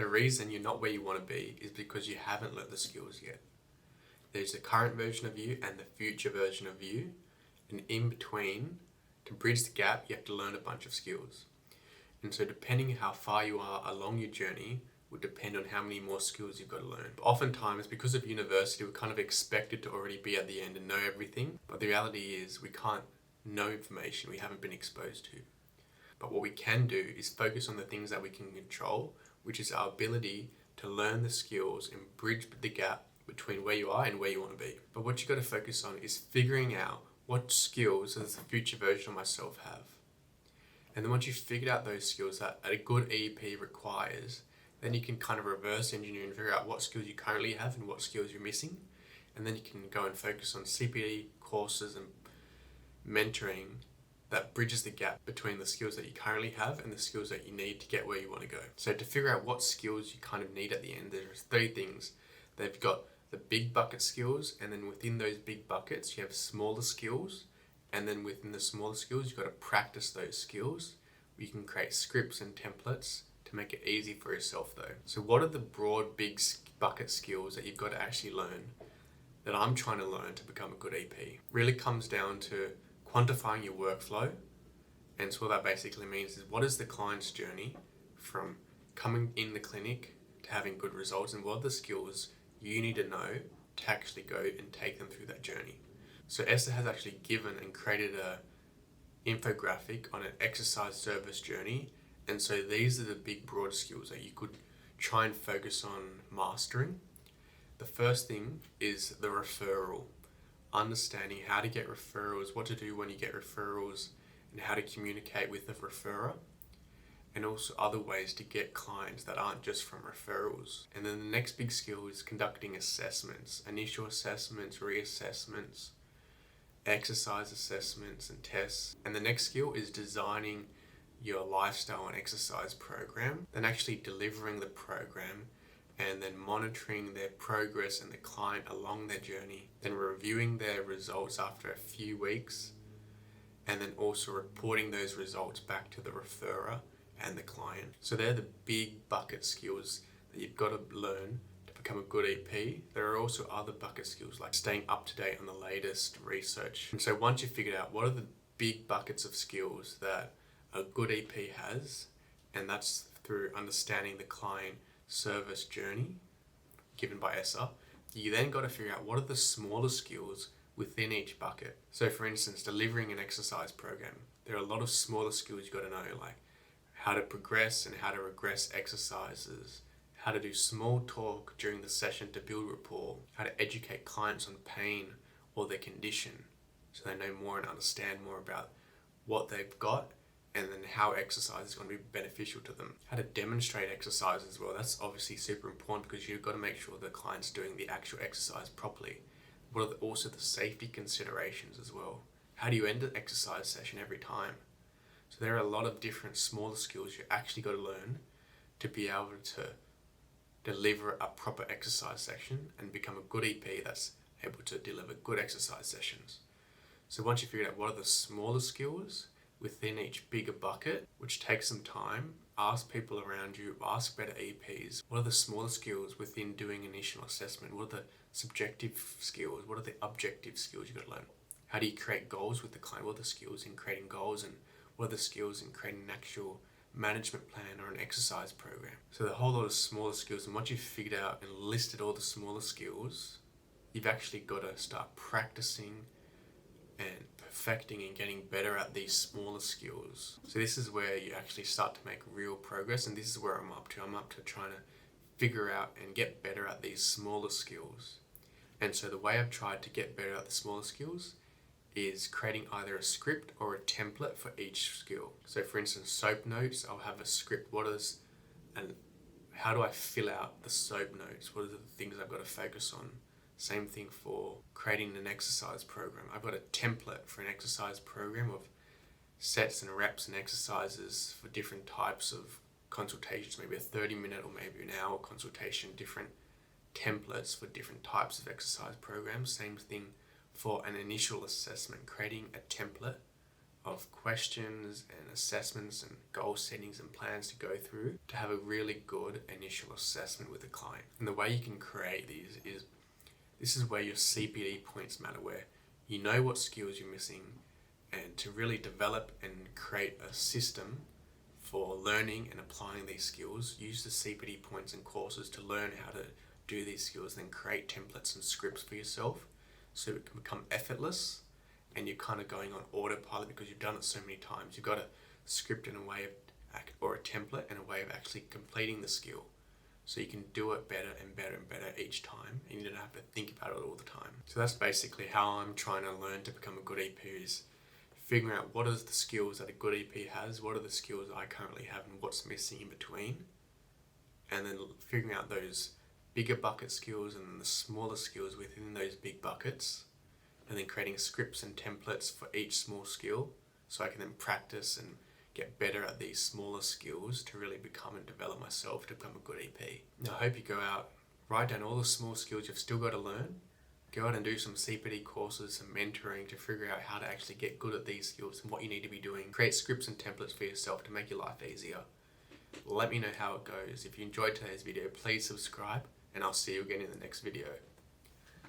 The reason you're not where you want to be is because you haven't learnt the skills yet. There's the current version of you and the future version of you, and in between, to bridge the gap, you have to learn a bunch of skills. And so depending on how far you are along your journey would depend on how many more skills you've got to learn. But oftentimes, because of university, we're kind of expected to already be at the end and know everything. But the reality is we can't know information we haven't been exposed to. But what we can do is focus on the things that we can control, which is our ability to learn the skills and bridge the gap between where you are and where you want to be. But what you've got to focus on is figuring out what skills does the future version of myself have. And then once you've figured out those skills that a good EEP requires, then you can kind of reverse engineer and figure out what skills you currently have and what skills you're missing. And then you can go and focus on CPD courses and mentoring that bridges the gap between the skills that you currently have and the skills that you need to get where you want to go. So to figure out what skills you kind of need at the end, there's 3 things. They've got the big bucket skills, and then within those big buckets, you have smaller skills. And then within the smaller skills, you've got to practice those skills. You can create scripts and templates to make it easy for yourself though. So what are the broad big bucket skills that you've got to actually learn that I'm trying to learn to become a good EP? Really comes down to quantifying your workflow. And so what that basically means is, what is the client's journey from coming in the clinic to having good results, and what are the skills you need to know to actually go and take them through that journey. So Esther has actually given and created a infographic on an exercise service journey. And so these are the big broad skills that you could try and focus on mastering. The first thing is the referral. Understanding how to get referrals, what to do when you get referrals, and how to communicate with the referrer. And also other ways to get clients that aren't just from referrals. And then the next big skill is conducting assessments, initial assessments, reassessments, exercise assessments and tests. And the next skill is designing your lifestyle and exercise program, then actually delivering the program, and then monitoring their progress and the client along their journey, then reviewing their results after a few weeks, and then also reporting those results back to the referrer and the client. So they're the big bucket skills that you've got to learn to become a good EP. There are also other bucket skills like staying up to date on the latest research. And so once you've figured out what are the big buckets of skills that a good EP has, and that's through understanding the client service journey given by ESSA, you then got to figure out what are the smaller skills within each bucket. So for instance, delivering an exercise program, there are a lot of smaller skills you've got to know, like how to progress and how to regress exercises, how to do small talk during the session to build rapport, how to educate clients on pain or their condition so they know more and understand more about what they've got, and then how exercise is going to be beneficial to them. How to demonstrate exercise as well. That's obviously super important because you've got to make sure the client's doing the actual exercise properly. What are also the safety considerations as well? How do you end an exercise session every time? So there are a lot of different smaller skills you actually got to learn to be able to deliver a proper exercise session and become a good EP that's able to deliver good exercise sessions. So once you figure out what are the smaller skills within each bigger bucket, which takes some time, ask people around you, ask better EPs, what are the smaller skills within doing initial assessment? What are the subjective skills? What are the objective skills you've got to learn? How do you create goals with the client? What are the skills in creating goals, and what are the skills in creating an actual management plan or an exercise program? So the whole lot of smaller skills, and once you've figured out and listed all the smaller skills, you've actually got to start practicing and perfecting and getting better at these smaller skills. So this is where you actually start to make real progress, and this is where I'm up to. I'm up to trying to figure out and get better at these smaller skills. And so the way I've tried to get better at the smaller skills is creating either a script or a template for each skill. So for instance, SOAP notes, I'll have a script. And how do I fill out the SOAP notes? What are the things I've got to focus on? Same thing for creating an exercise program. I've got a template for an exercise program of sets and reps and exercises for different types of consultations, maybe a 30-minute or maybe an hour consultation, different templates for different types of exercise programs. Same thing for an initial assessment, creating a template of questions and assessments and goal settings and plans to go through to have a really good initial assessment with a client. And the way you can create these is, this is where your CPD points matter, where you know what skills you're missing, and to really develop and create a system for learning and applying these skills, use the CPD points and courses to learn how to do these skills, then create templates and scripts for yourself so it can become effortless and you're kind of going on autopilot because you've done it so many times. You've got a script and a way of, or a template and a way of actually completing the skill. So you can do it better and better and better each time, and you don't have to think about it all the time. So that's basically how I'm trying to learn to become a good EP, is figuring out what are the skills that a good EP has, what are the skills I currently have, and what's missing in between. And then figuring out those bigger bucket skills and the smaller skills within those big buckets, and then creating scripts and templates for each small skill so I can then practice and get better at these smaller skills to really become and develop myself to become a good EP. Now I hope you go out, write down all the small skills you've still got to learn, go out and do some CPD courses, some mentoring to figure out how to actually get good at these skills and what you need to be doing. Create scripts and templates for yourself to make your life easier. Let me know how it goes. If you enjoyed today's video, please subscribe, and I'll see you again in the next video.